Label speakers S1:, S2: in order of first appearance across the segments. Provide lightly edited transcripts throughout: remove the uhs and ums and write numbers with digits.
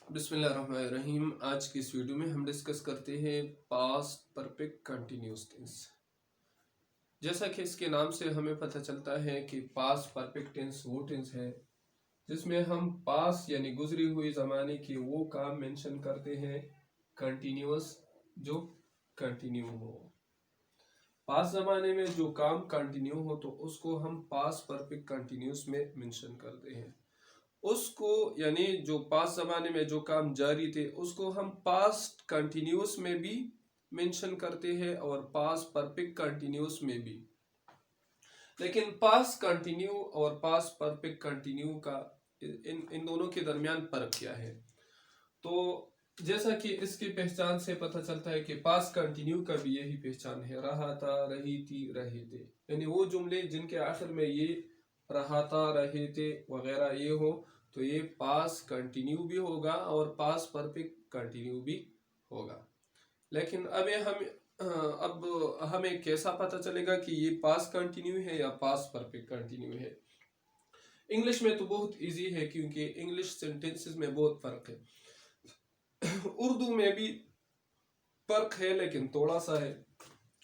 S1: बिस्मिल्लाहिर्रहमानिर्रहीम। आज की इस वीडियो में हम डिस्कस करते हैं पास्ट परफेक्ट कंटिन्यूअस टेंस। जैसा कि इसके नाम से हमें पता चलता है कि पास्ट परफेक्ट टेंस वो टेंस है जिसमें हम पास्ट यानी गुजरी हुई ज़माने के वो काम मेंशन करते हैं कंटिन्यूअस जो कंटिन्यू हो। पास्ट ज़माने में जो काम कंटिन्यू हो तो उसको हम पास्ट परफेक्ट कंटिन्यूअस में मेंशन करते हैं। उसको यानी जो पास्ट जमाने में जो काम जारी थे उसको हम पास्ट कंटिन्यूअस में भी मेंशन करते हैं और पास्ट परफेक्ट कंटिन्यूअस में भी। लेकिन पास्ट कंटिन्यू और पास्ट परफेक्ट कंटिन्यू का इन इन दोनों के दरमियान फर्क क्या है? तो जैसा कि इसकी पहचान से पता चलता है कि पास्ट कंटिन्यू का भी यही पहचान है, रहा था, रही थी, रहे थे। यानी वो जुमले जिनके आखिर में ये रहा था, रहे थे वगैरह ये हो तो ये पास्ट कंटिन्यू भी होगा और पास्ट परफेक्ट कंटिन्यू भी होगा। लेकिन अब हमें कैसा पता चलेगा कि ये पास्ट कंटिन्यू है या पास्ट परफेक्ट कंटिन्यू है? इंग्लिश में तो बहुत इजी है क्योंकि इंग्लिश सेंटेंसेस में बहुत फर्क है। उर्दू में भी फर्क है लेकिन थोड़ा सा है।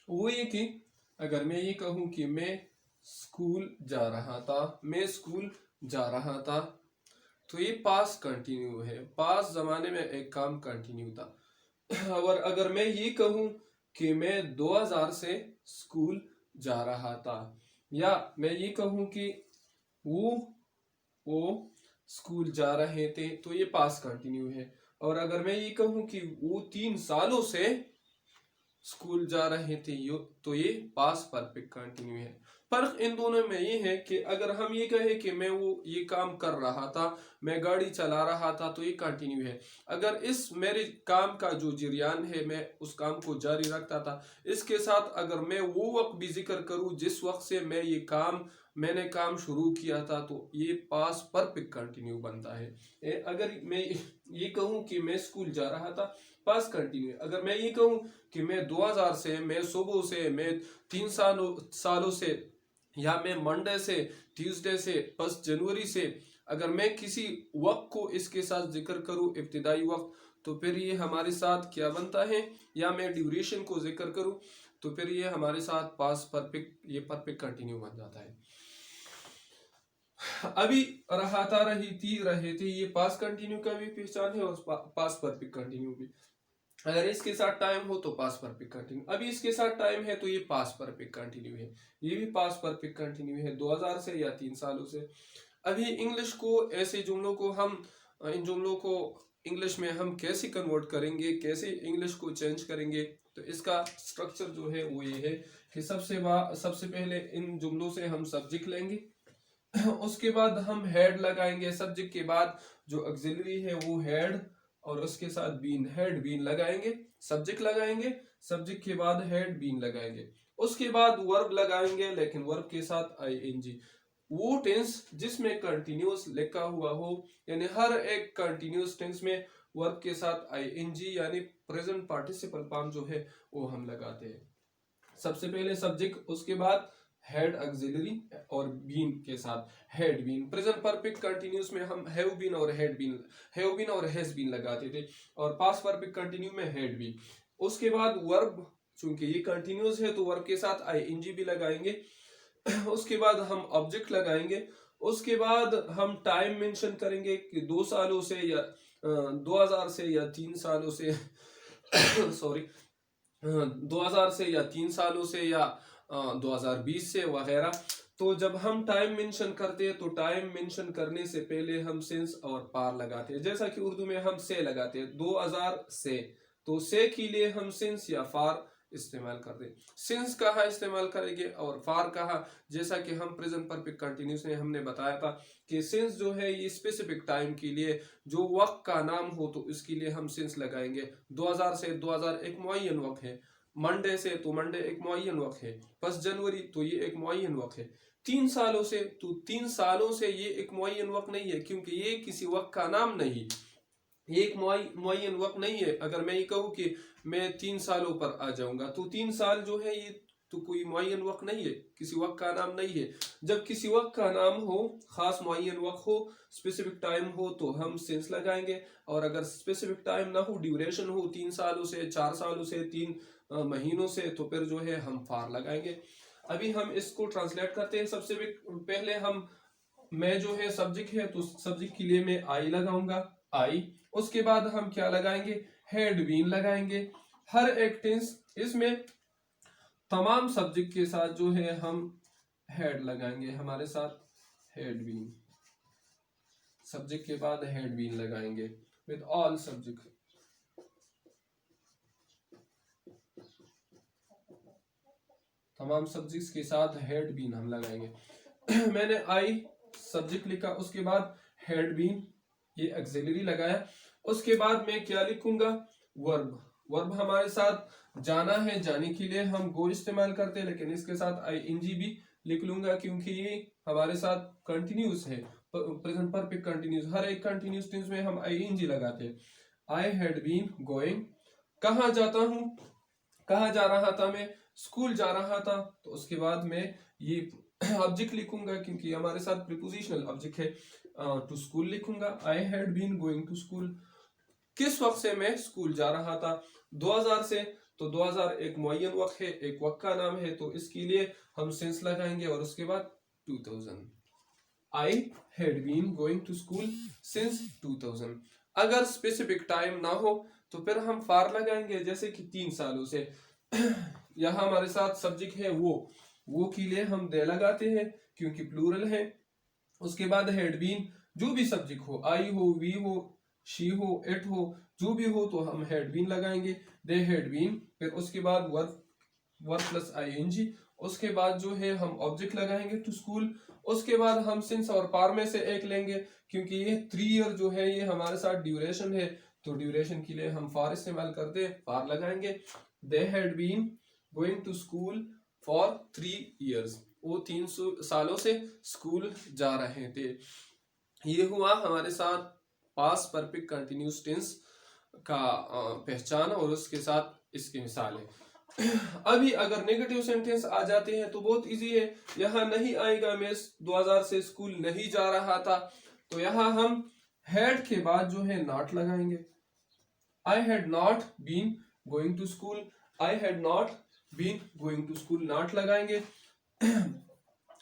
S1: वो ये कि अगर मैं ये कहूँ कि मैं स्कूल जा रहा था, मैं स्कूल जा रहा था, तो ये पास्ट कंटिन्यू है। पास्ट जमाने में एक काम कंटिन्यू था। और अगर मैं ये कहूँ कि मैं 2000 से स्कूल जा रहा था, या मैं ये कहूँ कि वो वो स्कूल जा रहे थे, तो ये पास्ट कंटिन्यू है। और अगर मैं ये कहूँ कि वो 3 सालों से स्कूल जा रहे थे तो ये पास्ट परफेक्ट कंटिन्यू है। फर्क इन दोनों में ये है कि अगर हम ये कहें कि मैं वो ये काम कर रहा था, मैं गाड़ी चला रहा था, तो ये कंटिन्यू है। अगर इस मेरे काम का जो जरियान है मैं उस काम को जारी रखता था, इसके साथ अगर मैं वो वक्त भी जिक्र करूँ जिस वक्त से मैंने काम शुरू किया था, तो ये पास्ट परफेक्ट कंटिन्यू बनता है। अगर मैं ये कहूँ कि मैं स्कूल जा रहा था, पास्ट कंटिन्यू। अगर मैं ये कहूँ कि मैं 2000 से, मैं सुबह से, मैं 3 सालों से, या मैं मंडे से, ट्यूसडे से, 1 जनवरी से, अगर मैं किसी वक्त को इसके साथ जिक्र करूं इब्तिदाई वक्त, तो फिर ये हमारे साथ क्या बनता है? या मैं ड्यूरेशन को जिक्र करूं तो फिर ये हमारे साथ पास्ट परफेक्ट, ये परफेक्ट कंटिन्यू बन जाता है। अभी रहा था, रही थी, रहे थे, ये पास्ट कंटिन्यू का भी पहचान है और पास्ट परफेक्ट कंटिन्यू भी। अगर इसके साथ टाइम हो तो पास्ट परफेक्ट कंटिन्यू, अभी इसके साथ टाइम है तो ये पास्ट परफेक्ट कंटिन्यू है। ये भी पास्ट परफेक्ट कंटिन्यू है 2000 से या 3 सालों से। अभी इंग्लिश को, ऐसे जुमलों को हम, इन जुमलों को इंग्लिश में हम कैसे कन्वर्ट करेंगे, कैसे इंग्लिश को चेंज करेंगे? तो इसका स्ट्रक्चर जो है वो ये है कि सबसे पहले इन जुमलों से हम सब्जेक्ट लेंगे। उसके बाद हम हेड लगाएंगे। सब्जेक्ट के बाद जो ऑक्सिलरी है वो हेड, और उसके साथ बीन, हेड बीन लगाएंगे। सब्जेक्ट लगाएंगे, सब्जेक्ट के बाद हेड बीन लगाएंगे। उसके बाद वर्ब लगाएंगे, लेकिन वर्ब के साथ आईएनजी। वो टेंस जिसमें कंटिन्यूअस लिखा हुआ हो, यानी हर एक कंटिन्यूअस टेंस में वर्ब के साथ आईएनजी यानी प्रेजेंट पार्टिसिपल फॉर्म जो है वो हम लगाते हैं। सबसे पहले सब्जेक्ट, उसके बाद हेड ऑक्सिलरी, और बीन के साथ had been. Present perfect continuous में हम हैव बीन और हैज बीन लगाते थे, और पास्ट परफेक्ट कंटिन्यू में हेड बीन। उसके बाद वर्ब, चूंकि ये कंटिन्यूअस है तो वर्ब के साथ आईएनजी भी लगाएंगे। उसके बाद हम ऑब्जेक्ट लगाएंगे। उसके बाद हम टाइम मेंशन करेंगे कि 2 सालों से या 2000 से या 3 सालों से सॉरी 2000 से या 3 सालों से या 2020 से वगैरह। तो जब हम टाइम मेंशन करते हैं तो टाइम मेंशन करने से पहले हम सिंस और पार लगाते हैं। जैसा कि उर्दू में हम से लगाते हैं, 2000 से, तो से के लिए हम सिंस या फार इस्तेमाल करते हैं। सिंस कहाँ इस्तेमाल करेंगे और फार कहाँ? जैसा कि हम प्रेजेंट परफेक्ट कंटिन्यूस में हमने बताया था कि सिंस जो है ये स्पेसिफिक टाइम के लिए, जो वक्त का नाम हो तो इसके लिए हम सिंस लगाएंगे। 2000 से 2000 एक मुअय्यन वक्त है, मंडे से तो मंडे एक मुअय्यन वक्त है, 1 जनवरी तो ये एक मुअय्यन वक्त है। 3 सालों से तो 3 सालों से ये एक मुअय्यन वक्त नहीं है, क्योंकि ये किसी वक्त का नाम नहीं, ये एक मुअय्यन वक्त नहीं है। अगर मैं ये कहूँ कि मैं 3 सालों पर आ जाऊंगा, तो 3 साल जो है ये तो कोई मुअय्यन वक्त नहीं है, किसी वक्त का नाम नहीं है। जब किसी वक्त का नाम हो, खास मुअय्यन वक्त हो, स्पेसिफिक टाइम हो, तो हम सिंस लगाएंगे। और अगर स्पेसिफिक टाइम ना हो, ड्यूरेशन हो 3 सालों से, 4 सालों से, 3 महीनों से, तो फिर जो है हम फार लगाएंगे। अभी हम इसको ट्रांसलेट करते हैं। सबसे पहले मैं जो है सब्जेक्ट है, तो सब्जेक्ट के लिए मैं आई लगाऊंगा, आई। उसके बाद हम क्या लगाएंगे, हैड बीन लगाएंगे। हर एक टेंस इसमें तमाम सब्जेक्ट के साथ जो है हम हैड लगाएंगे, हमारे साथ हैड बीन, सब्जेक्ट के बाद हैड बीन लगाएंगे विद ऑल सब्जेक्ट। तमाम सब्जेक्ट्स के साथ हैड बीन हम लगाएंगे। मैंने आई सब्जेक्ट लिखा, उसके बाद हैड बीन ये ऑक्सिलरी लगाया। उसके बाद मैं क्या लिखूंगा, वर्ब। वर्ब हमारे साथ जाना है, जाने के लिए हम गो इस्तेमाल करते हैं, लेकिन इसके साथ आईएनजी भी लिख लूंगा क्योंकि ये हमारे साथ कंटिन्यूस है, प्रेजेंट परफेक्ट कंटिन्यूस। हर एक कंटिन्यूस टेंस में हम आईएनजी लगाते हैं। आई हैड बीन गोइंग, कहाँ जाता हूँ, कहाँ जा रहा था मैं, स्कूल जा रहा था। तो उसके बाद मैं ये ऑब्जेक्ट लिखूंगा क्योंकि हमारे साथ प्रीपोजिशनल ऑब्जेक्ट है, टू स्कूल लिखूंगा। I had been going to school, किस वक्त से मैं स्कूल जा रहा था, 2000 से। तो 2000 एक मुअय्यन वक्त है, एक वक्त का नाम है, तो इसके लिए हम सिंस लगाएंगे और उसके बाद 2000। I had been going to school since 2000। अगर स्पेसिफिक टाइम ना हो तो फिर हम फार लगाएंगे, जैसे कि 3 सालों से। यहाँ हमारे साथ सब्जेक्ट है वो के लिए हम दे लगाते हैं क्योंकि प्लूरल है। उसके बाद हैड बीन, जो भी सब्जेक्ट हो, आई हो, वी हो, शी हो, इट हो, जो भी हो, तो हम हैड बीन लगाएंगे, दे हैड बीन। फिर उसके बाद वर्ब प्लस आईएनजी। उसके बाद जो है हम ऑब्जेक्ट लगाएंगे टू स्कूल। उसके बाद हम सिंस और पार में से एक लेंगे क्योंकि ये 3 ईयर जो है ये हमारे साथ ड्यूरेशन है, तो ड्यूरेशन के लिए हम फार इस्तेमाल करते हैं, फार लगाएंगे। They had been going to school for 3 years, वो 3 सालों से स्कूल जा रहे थे। ये हुआ हमारे साथ पास्ट परफेक्ट कंटिन्यूस टेंस का पहचान और उसके साथ इसकी मिसाल है। अभी अगर नेगेटिव सेंटेंस आ जाते हैं तो बहुत इजी है। यहाँ नहीं आएगा, मैं 2000 से स्कूल नहीं जा रहा था, तो यहाँ हम हैड के बाद जो है नॉट लगाएंगे। I had not been going to school, I had not been going to school, not लगाएंगे।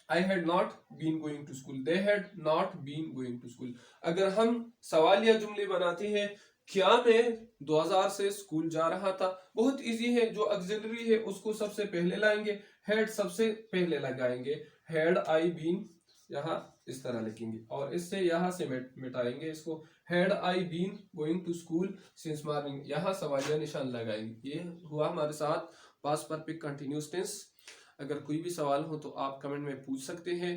S1: I had not been going to school, they had not been going to school। अगर हम सवाल या जुमले बनाते हैं, क्या मैं 2000 से स्कूल जा रहा था, बहुत इजी है। जो ऑक्सिलरी है उसको सबसे पहले लाएंगे, हैड सबसे पहले लगाएंगे, हैड आई बीन यहाँ इस तरह लिखेंगे और इससे यहाँ से मिटाएंगे इसको, had I been going to school since morning, यहाँ सवालिया निशान लगाएंगे। ये हुआ हमारे साथ पास्ट परफेक्ट कंटिन्यूअस टेंस। अगर कोई भी सवाल हो तो आप कमेंट में पूछ सकते हैं।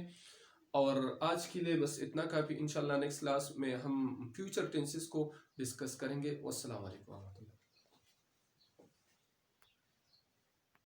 S1: और आज के लिए बस इतना काफ़ी। इंशाल्लाह नेक्स्ट क्लास में हम फ्यूचर टेंसेस को डिस्कस करेंगे। वस्सलाम वालेकुम।